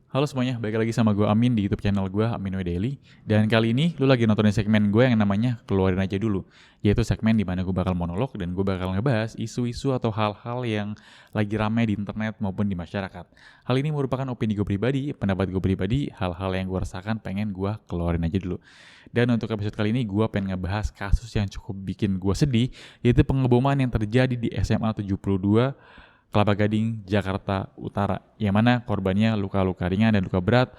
Halo semuanya, balik lagi sama gue Amin di YouTube channel gue, Amin Way Daily. Dan kali ini lu lagi nontonin segmen gue yang namanya Keluarin Aja Dulu. Yaitu segmen di mana gue bakal monolog dan gue bakal ngebahas isu-isu atau hal-hal yang lagi ramai di internet maupun di masyarakat. Hal ini merupakan opini gue pribadi, pendapat gue pribadi, hal-hal yang gue rasakan pengen gue keluarin aja dulu. Dan untuk episode kali ini gue pengen ngebahas kasus yang cukup bikin gue sedih, yaitu pengeboman yang terjadi di SMA 72 Kelapa Gading, Jakarta Utara, yang mana korbannya luka-luka ringan dan luka berat,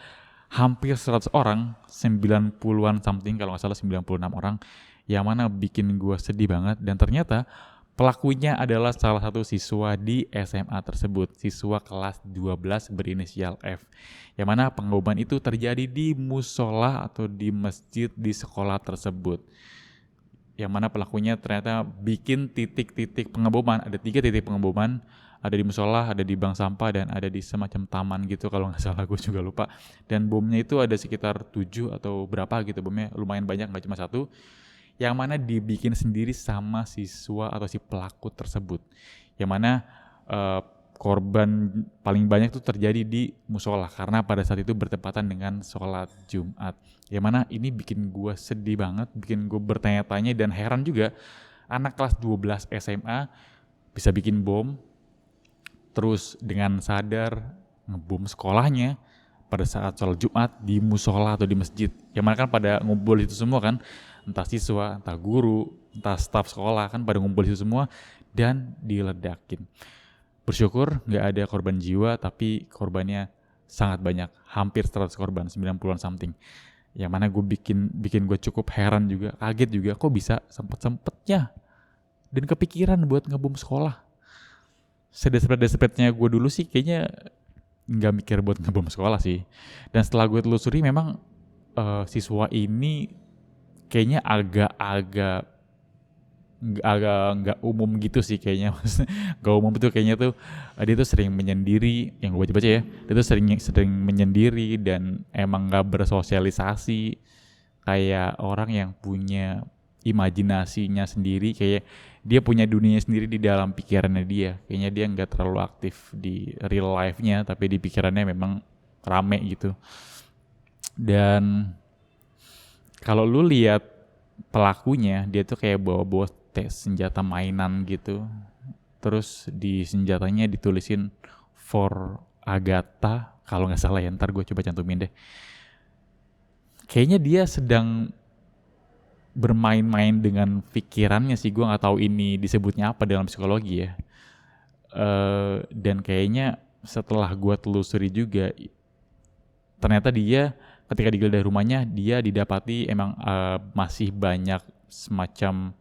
hampir 100 orang, 90-an something, kalau nggak salah 96 orang, yang mana bikin gue sedih banget, dan ternyata pelakunya adalah salah satu siswa di SMA tersebut, siswa kelas 12 berinisial F, yang mana pengeboman itu terjadi di musola atau di masjid di sekolah tersebut. Yang mana pelakunya ternyata bikin titik-titik pengeboman, ada 3 titik pengeboman, ada di musola, ada di bank sampah, dan ada di semacam taman gitu kalau nggak salah, gue juga lupa. Dan bomnya itu ada sekitar 7 atau berapa gitu, bomnya lumayan banyak, nggak cuma satu. Yang mana dibikin sendiri sama siswa atau si pelaku tersebut. Yang mana eh, korban paling banyak tuh terjadi di musola karena pada saat itu bertepatan dengan sholat Jumat. Yang mana ini bikin gue sedih banget, bikin gue bertanya-tanya dan heran juga, anak kelas 12 SMA bisa bikin bom, terus dengan sadar ngebom sekolahnya pada saat sholat Jumat di musola atau di masjid. Yang mana kan pada ngumpul itu semua kan, entah siswa, entah guru, entah staf sekolah kan pada ngumpul itu semua dan diledakin. Bersyukur nggak ada korban jiwa, tapi korbannya sangat banyak, hampir 100 korban, 90-an something. Yang mana gue bikin gue cukup heran juga, kaget juga, kok bisa sempet-sempetnya dan kepikiran buat ngebom sekolah. Sedespret-despretnya gue dulu sih kayaknya nggak mikir buat ngebom sekolah sih. Dan setelah gue telusuri memang siswa ini kayaknya agak nggak umum gitu sih kayaknya. Nggak umum tuh kayaknya tuh dia tuh sering menyendiri, yang gue baca-baca ya, dia tuh sering menyendiri dan emang nggak bersosialisasi kayak orang yang punya imajinasinya sendiri, kayak dia punya dunia sendiri di dalam pikirannya dia. Kayaknya dia nggak terlalu aktif di real life-nya, tapi di pikirannya memang rame gitu. Dan kalau lu lihat pelakunya, dia tuh kayak bawa-bawa senjata mainan gitu. Terus di senjatanya ditulisin for Agatha, kalau nggak salah ya, ntar gue coba cantumin deh. Kayaknya dia sedang bermain-main dengan pikirannya sih, gue nggak tahu ini disebutnya apa dalam psikologi ya. Dan kayaknya setelah gue telusuri juga, ternyata dia ketika digeledah rumahnya, dia didapati emang masih banyak semacam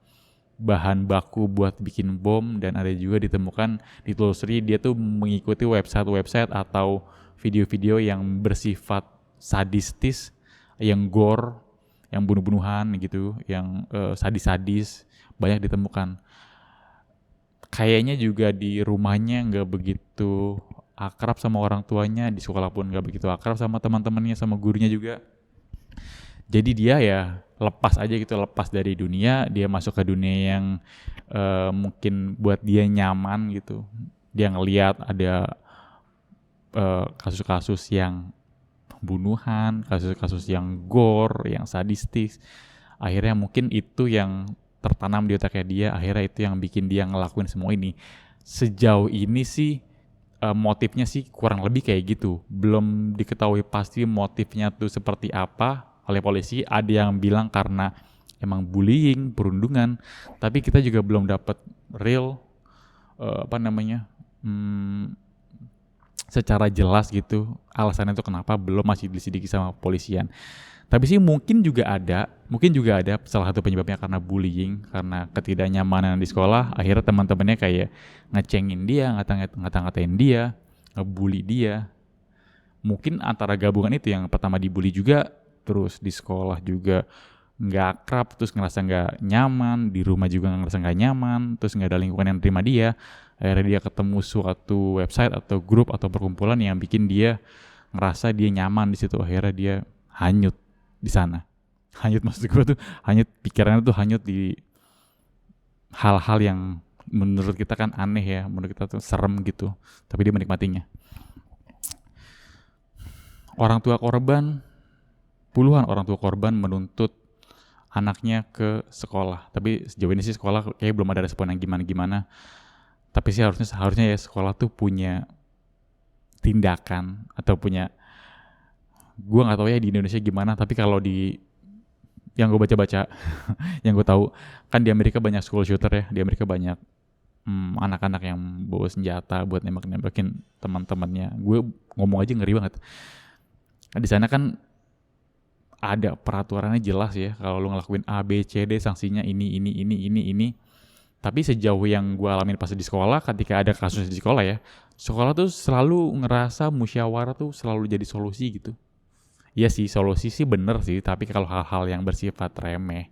bahan baku buat bikin bom, dan ada juga ditemukan ditelusuri dia tuh mengikuti website atau video-video yang bersifat sadistis, yang gore, yang bunuh-bunuhan gitu, yang sadis-sadis banyak ditemukan. Kayaknya juga di rumahnya nggak begitu akrab sama orang tuanya, di sekolah pun nggak begitu akrab sama teman-temannya, sama gurunya juga. Jadi dia ya lepas aja gitu, lepas dari dunia, dia masuk ke dunia yang mungkin buat dia nyaman gitu. Dia ngelihat ada kasus-kasus yang pembunuhan, kasus-kasus yang gore, yang sadistis. Akhirnya mungkin itu yang tertanam di otaknya dia, akhirnya itu yang bikin dia ngelakuin semua ini. Sejauh ini sih motifnya sih kurang lebih kayak gitu. Belum diketahui pasti motifnya tuh seperti apa oleh polisi. Ada yang bilang karena emang bullying, perundungan, tapi kita juga belum dapat real secara jelas gitu alasannya itu kenapa, belum, masih diselidiki sama polisian. Tapi sih mungkin juga ada salah satu penyebabnya karena bullying, karena ketidaknyamanan di sekolah, akhirnya teman-temannya kayak ngecengin dia, ngata-ngatain dia, ngebully dia. Mungkin antara gabungan itu, yang pertama dibully juga, terus di sekolah juga nggak akrab, terus ngerasa nggak nyaman, di rumah juga ngerasa nggak nyaman, terus nggak ada lingkungan yang terima dia. Akhirnya dia ketemu suatu website atau grup atau perkumpulan yang bikin dia ngerasa dia nyaman di situ. Akhirnya dia hanyut di sana. Hanyut, maksud gue tuh hanyut, pikirannya tuh hanyut di hal-hal yang menurut kita kan aneh ya, menurut kita tuh serem gitu, tapi dia menikmatinya. orang tua korban, puluhan orang tua korban menuntut anaknya ke sekolah. Tapi sejauh ini sih sekolah kayak belum ada respon yang gimana-gimana. Tapi sih harusnya ya sekolah tuh punya tindakan atau punya, gue nggak tahu ya di Indonesia gimana, tapi kalau di yang gue baca-baca, yang gue tahu kan di Amerika banyak school shooter ya, di Amerika banyak anak-anak yang bawa senjata buat nembak-nembakin teman-temannya. Gue ngomong aja ngeri banget. Di sana kan ada peraturannya jelas ya, kalau lu ngelakuin A, B, C, D sanksinya ini. Tapi sejauh yang gue alamin pas di sekolah, ketika ada kasus di sekolah ya, sekolah tuh selalu ngerasa musyawarah tuh selalu jadi solusi gitu. Iya sih, solusi sih bener sih, tapi kalau hal-hal yang bersifat remeh.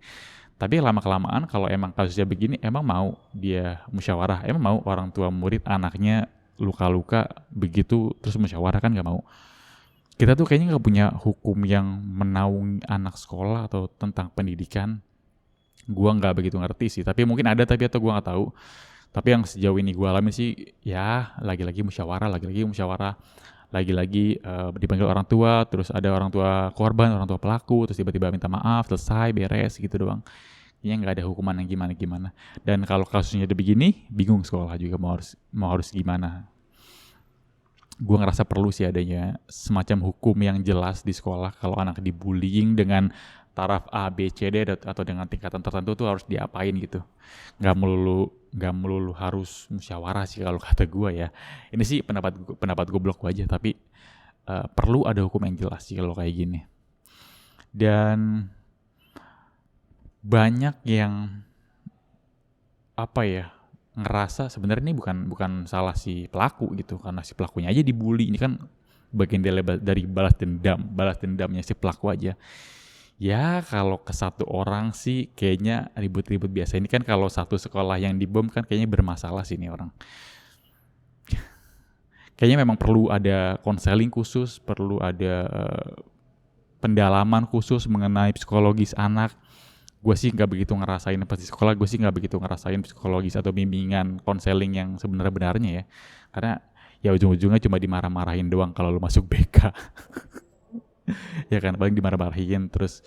Tapi lama-kelamaan kalau emang kasusnya begini, emang mau dia musyawarah? Emang mau orang tua murid anaknya luka-luka begitu terus musyawarah? Kan gak mau. Kita tuh kayaknya gak punya hukum yang menaungi anak sekolah atau tentang pendidikan. Gua gak begitu ngerti sih, tapi mungkin ada tapi atau gua gak tahu. Tapi yang sejauh ini gua alami sih ya lagi-lagi musyawarah, lagi-lagi dipanggil orang tua, terus ada orang tua korban, orang tua pelaku, terus tiba-tiba minta maaf, selesai, beres gitu doang. Kayaknya nggak ada hukuman yang gimana-gimana. Dan kalau kasusnya udah begini, bingung sekolah juga mau harus gimana. Gue ngerasa perlu sih adanya semacam hukum yang jelas di sekolah kalau anak dibullying dengan taraf A, B, C, D atau dengan tingkatan tertentu tuh harus diapain gitu. Nggak melulu harus musyawarah sih kalau kata gue ya. Ini sih pendapat goblok gue aja, tapi perlu ada hukum yang jelas sih kalau kayak gini. Dan banyak yang ngerasa sebenarnya ini bukan salah si pelaku gitu, karena si pelakunya aja dibully. Ini kan bagian dari balas dendamnya si pelaku aja. Ya kalau ke satu orang sih kayaknya ribut-ribut biasa. Ini kan kalau satu sekolah yang dibom kan kayaknya bermasalah sih ini orang. Kayaknya memang perlu ada konseling khusus, perlu ada pendalaman khusus mengenai psikologis anak. Gue sih nggak begitu ngerasain pas di sekolah, psikologis atau bimbingan konseling yang sebenarnya ya, karena ya ujung-ujungnya cuma dimarah-marahin doang kalau lu masuk BK. Ya kan, paling dimarah-marahin, terus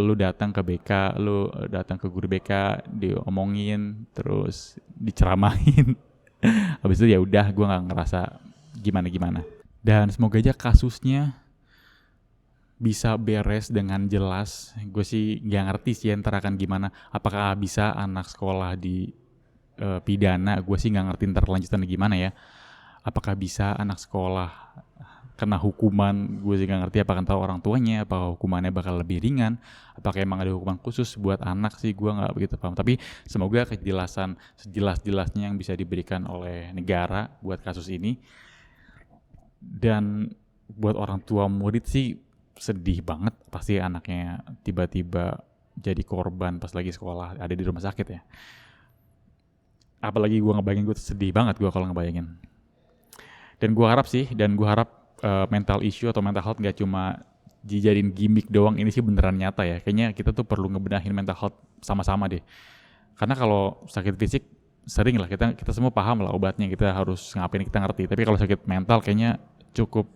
lu datang ke BK, lu datang ke guru BK, diomongin, terus diceramahin. Habis itu ya udah, gue nggak ngerasa gimana-gimana. Dan semoga aja kasusnya bisa beres dengan jelas. Gue sih gak ngerti sih ntar akan gimana. Apakah bisa anak sekolah di pidana? Gue sih gak ngerti ntar lanjutannya gimana ya. Apakah bisa anak sekolah kena hukuman? Gue sih gak ngerti. Apakah tahu orang tuanya? Apakah hukumannya bakal lebih ringan? Apakah emang ada hukuman khusus buat anak sih? Gue gak begitu paham. Tapi semoga kejelasan sejelas-jelasnya yang bisa diberikan oleh negara buat kasus ini. Dan buat orang tua murid sih sedih banget pasti anaknya tiba-tiba jadi korban pas lagi sekolah, ada di rumah sakit ya. Apalagi gue ngebayangin, gue sedih banget gue kalau ngebayangin. Dan gue harap mental issue atau mental health gak cuma dijadiin gimmick doang, ini sih beneran nyata ya. Kayaknya kita tuh perlu ngebenahin mental health sama-sama deh. Karena kalau sakit fisik sering lah, kita semua paham lah obatnya, kita harus ngapain kita ngerti. Tapi kalau sakit mental kayaknya cukup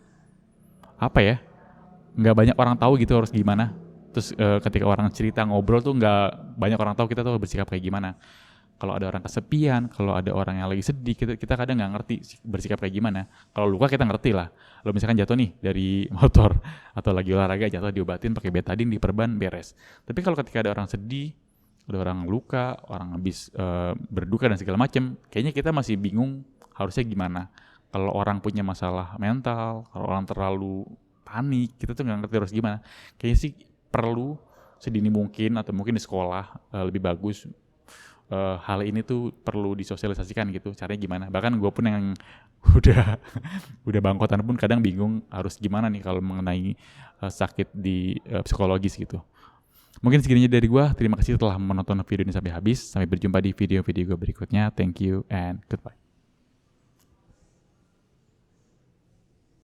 nggak banyak orang tahu gitu harus gimana. Terus ketika orang cerita ngobrol tuh nggak banyak orang tahu kita tuh bersikap kayak gimana. Kalau ada orang kesepian, kalau ada orang yang lagi sedih, kita kadang nggak ngerti bersikap kayak gimana. Kalau luka kita ngerti lah. Lo misalkan jatuh nih dari motor atau lagi olahraga jatuh, diobatin pakai betadine, diperban, beres. Tapi kalau ketika ada orang sedih, ada orang luka, orang habis berduka dan segala macem, kayaknya kita masih bingung harusnya gimana. Kalau orang punya masalah mental, kalau orang terlalu panik, kita tuh nggak ngerti harus gimana. Kayaknya sih perlu sedini mungkin atau mungkin di sekolah lebih bagus hal ini tuh perlu disosialisasikan gitu. Caranya gimana? Bahkan gue pun yang udah bangkotan pun kadang bingung harus gimana nih kalau mengenai sakit di psikologis gitu. Mungkin segininya dari gue. Terima kasih telah menonton video ini sampai habis. Sampai berjumpa di video-video gue berikutnya. Thank you and goodbye.